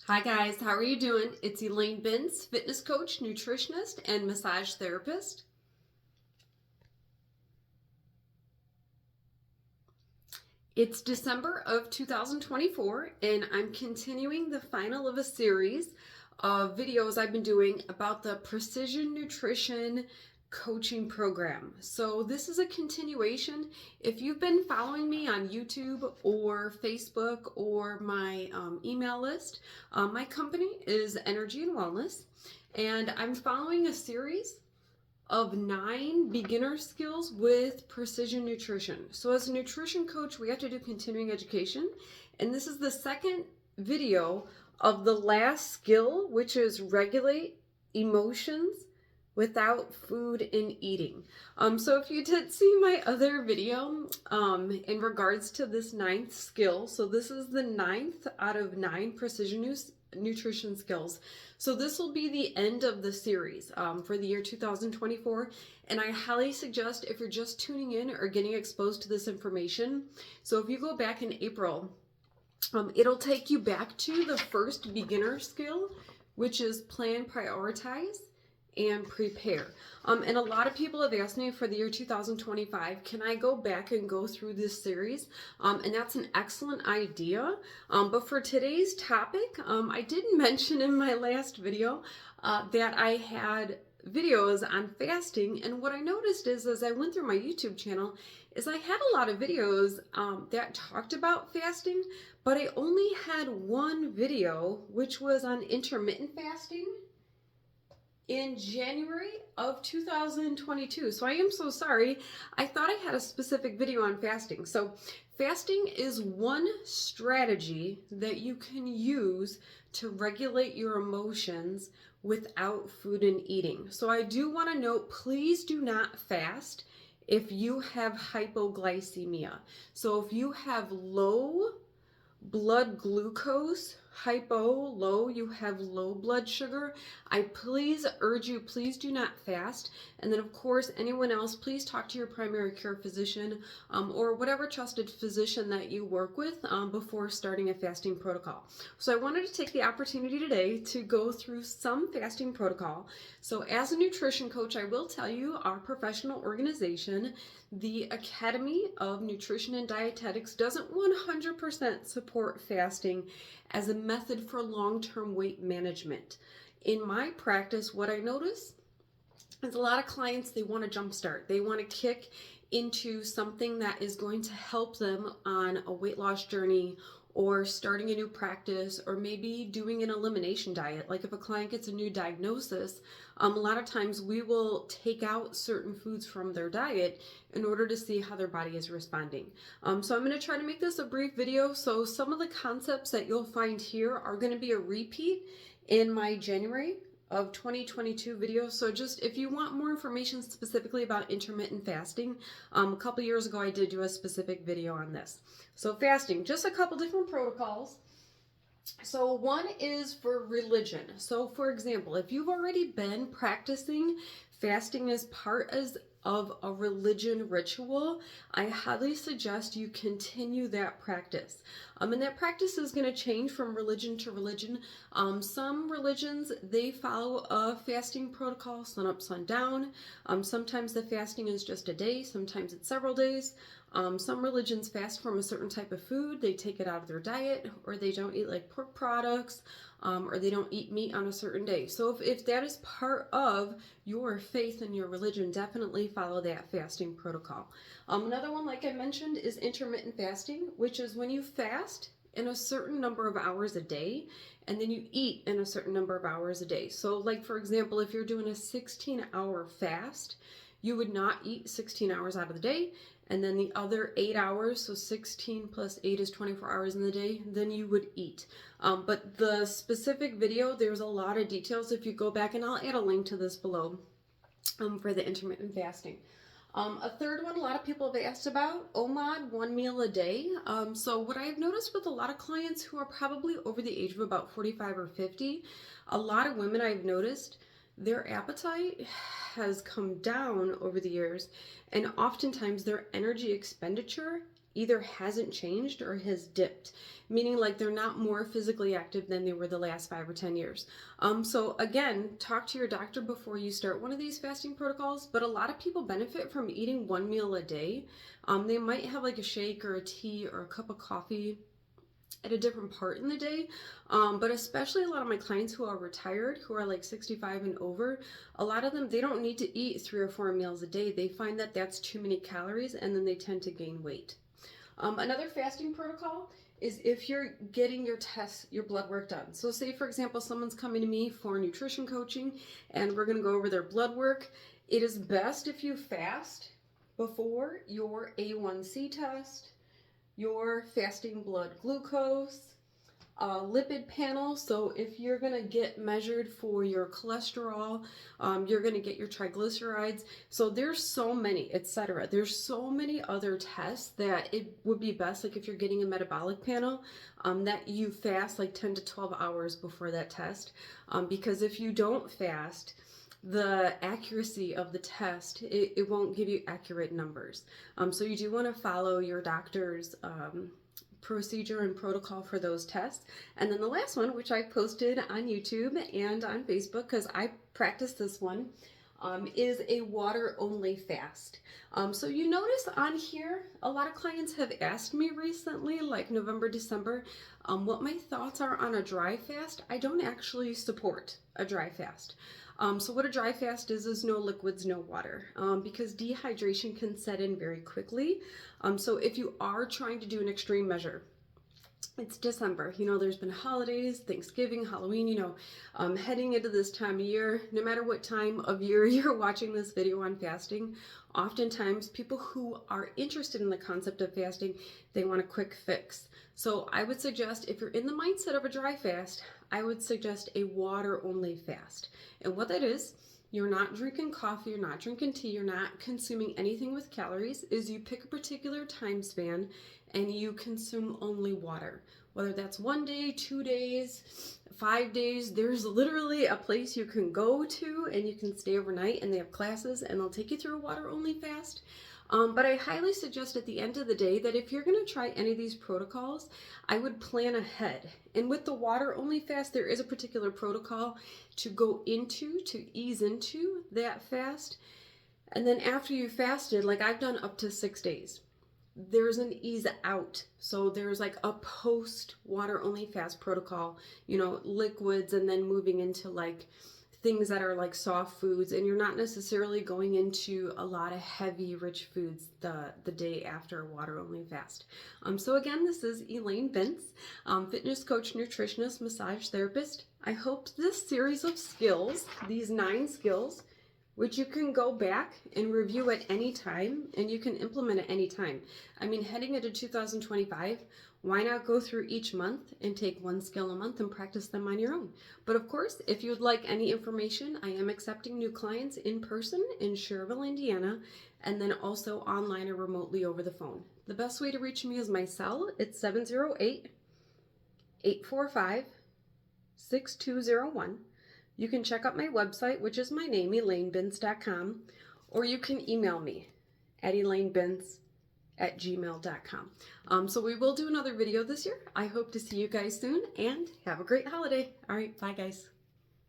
Hi guys, how are you doing? It's Elaine Bintz, fitness coach, nutritionist, and massage therapist. It's December of 2024 and I'm continuing the final of a series of videos I've been doing about the Precision Nutrition coaching program. So this is a continuation. If you've been following me on YouTube or Facebook or my email list, my company is Energy and Wellness, and I'm following a series of 9 beginner skills with precision nutrition. So as a nutrition coach, we have to do continuing education, and this is the second video of the last skill, which is regulate emotions without food and eating. So if you did see my other video in regards to this 9th skill, so this is the 9th out of 9 precision nutrition skills. So this will be the end of the series for the year 2024, and I highly suggest if you're just tuning in or getting exposed to this information, so if you go back in April, it'll take you back to the first beginner skill, which is plan, prioritize, and prepare. And a lot of people have asked me for the year 2025, can I go back and go through this series? And that's an excellent idea. But for today's topic, I did mention in my last video that I had videos on fasting, and what I noticed is as I went through my YouTube channel is I had a lot of videos that talked about fasting, but I only had one video which was on intermittent fasting in January of 2022. So I am so sorry. I thought I had a specific video on fasting. So fasting is one strategy that you can use to regulate your emotions without food and eating. So I do want to note, please do not fast if you have hypoglycemia. So if you have low blood glucose, low, you have low blood sugar, I please urge you, please do not fast. And then of course, anyone else, please talk to your primary care physician or whatever trusted physician that you work with before starting a fasting protocol. So I wanted to take the opportunity today to go through some fasting protocol. So as a nutrition coach, I will tell you our professional organization, the Academy of Nutrition and Dietetics, doesn't 100% support fasting as a method for long-term weight management. In my practice, what I notice is a lot of clients, they want to jumpstart. They want to kick into something that is going to help them on a weight loss journey, or starting a new practice, or maybe doing an elimination diet. Like if a client gets a new diagnosis, a lot of times we will take out certain foods from their diet in order to see how their body is responding. So I'm going to try to make this a brief video. So some of the concepts that you'll find here are going to be a repeat in my January of 2022 video. So just if you want more information specifically about intermittent fasting, a couple years ago I did do a specific video on this. So fasting, just a couple different protocols. So one is for religion. So for example, if you've already been practicing fasting as part of a religion ritual, I highly suggest you continue that practice. And that practice is going to change from religion to religion. Some religions, they follow a fasting protocol, sun up, sun down. Sometimes the fasting is just a day, sometimes it's several days. Some religions fast from a certain type of food, they take it out of their diet, or they don't eat like pork products, or they don't eat meat on a certain day. So if that is part of your faith and your religion, definitely follow that fasting protocol. Another one, like I mentioned, is intermittent fasting, which is when you fast in a certain number of hours a day, and then you eat in a certain number of hours a day. So like for example, if you're doing a 16-hour fast, you would not eat 16 hours out of the day, and then the other 8 hours, so 16 plus 8 is 24 hours in the day, then you would eat. But the specific video, there's a lot of details if you go back, and I'll add a link to this below for the intermittent fasting. A third one a lot of people have asked about, OMAD, 1 meal a day. So what I've noticed with a lot of clients who are probably over the age of about 45 or 50, a lot of women I've noticed, their appetite has come down over the years, and oftentimes their energy expenditure either hasn't changed or has dipped, meaning like they're not more physically active than they were the last 5 or 10 years. So again, talk to your doctor before you start one of these fasting protocols, but a lot of people benefit from eating one meal a day. They might have like a shake or a tea or a cup of coffee at a different part in the day, but especially a lot of my clients who are retired, who are like 65 and over, a lot of them, they don't need to eat 3 or 4 meals a day. They find that that's too many calories, and then they tend to gain weight. Another fasting protocol is if you're getting your tests, your blood work done. So say, for example, someone's coming to me for nutrition coaching and we're going to go over their blood work. It is best if you fast before your A1C test, your fasting blood glucose, lipid panel. So if you're going to get measured for your cholesterol, you're going to get your triglycerides. So there's so many, etc. There's so many other tests that it would be best, like if you're getting a metabolic panel, that you fast like 10 to 12 hours before that test. Because if you don't fast, the accuracy of the test, it won't give you accurate numbers. So you do want to follow your doctor's procedure and protocol for those tests. And then the last one, which I posted on YouTube and on Facebook because I practice this one, is a water only fast. So you notice on here, a lot of clients have asked me recently, like November, December, what my thoughts are on a dry fast. I don't actually support a dry fast. So what a dry fast is no liquids, no water, because dehydration can set in very quickly. So if you are trying to do an extreme measure, it's December, you know, there's been holidays, Thanksgiving, Halloween, you know, heading into this time of year, no matter what time of year you're watching this video on fasting, oftentimes people who are interested in the concept of fasting, they want a quick fix. So I would suggest, if you're in the mindset of a dry fast, I would suggest a water only fast. And what that is, you're not drinking coffee, you're not drinking tea, you're not consuming anything with calories, is you pick a particular time span and you consume only water. Whether that's 1 day, 2 days, 5 days, there's literally a place you can go to and you can stay overnight, and they have classes and they'll take you through a water only fast. But I highly suggest at the end of the day that if you're going to try any of these protocols, I would plan ahead. And with the water only fast, there is a particular protocol to go into, to ease into that fast. And then after you fasted, like I've done up to 6 days, there's an ease out. So there's like a post water only fast protocol, you know, liquids, and then moving into like things that are like soft foods, and you're not necessarily going into a lot of heavy rich foods the day after a water only fast. So again, this is Elaine Bintz, fitness coach, nutritionist, massage therapist. I hope this series of skills, these 9 skills, which you can go back and review at any time and you can implement at any time. I mean, heading into 2025, why not go through each month and take 1 skill a month and practice them on your own? But of course, if you'd like any information, I am accepting new clients in person in Schererville, Indiana, and then also online or remotely over the phone. The best way to reach me is my cell. It's 708-845-6201. You can check out my website, which is my name, Elainebintz.com, or you can email me at elainebintz@gmail.com. So we will do another video this year. I hope to see you guys soon, and have a great holiday. All right, bye guys.